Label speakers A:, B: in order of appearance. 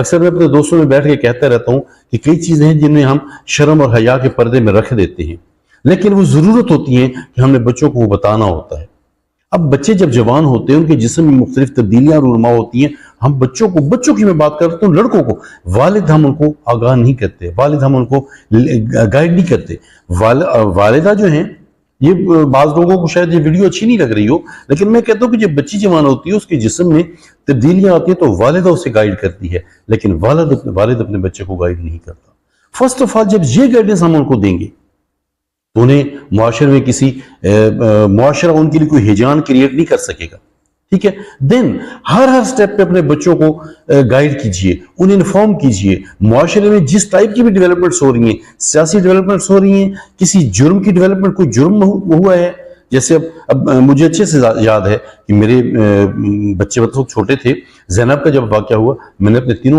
A: अक्सर मैं अपने दोस्तों में बैठ के कहता रहता हूं कि कई चीजें हैं जिन्हें हम शर्म और हया के पर्दे में रख देते हैं, लेकिन वो जरूरत होती है कि हमने बच्चों को वो बताना होता है। अब बच्चे जब जवान होते हैं, उनके जिस्म में मुख्तलिफ तब्दीलियां रूनुमा होती हैं। हम बच्चों की मैं बात करता हूँ, लड़कों को वालिद हम उनको आगाह नहीं करते, वालिद हम उनको गाइड नहीं करते। वालिदा जो हैं, ये बाज लोगों को शायद ये वीडियो अच्छी नहीं लग रही हो, लेकिन मैं कहता हूँ कि जब बच्ची जवान होती है, उसके जिस्म में तब्दीलियां आती हैं, तो वालिदा उसे गाइड करती है, लेकिन वालिद अपने बच्चे को गाइड नहीं करता। फर्स्ट ऑफ ऑल, जब ये गाइडेंस हम उनको देंगे तो उन्हें मुआशरे में मुआशरा उनके लिए कोई हिजान क्रिएट नहीं कर सकेगा। ठीक है, देन हर स्टेप पे अपने बच्चों को गाइड कीजिए, उन्हें इन्फॉर्म कीजिए। मुआशरे में जिस टाइप की भी डेवलपमेंट्स हो रही हैं, सियासी डेवलपमेंट्स हो रही हैं, किसी जुर्म की डेवलपमेंट, कोई जुर्म हुआ है, जैसे अब मुझे अच्छे से याद है कि मेरे बच्चे छोटे थे, ज़ैनब का जब वाक़या हुआ, मैंने अपने तीनों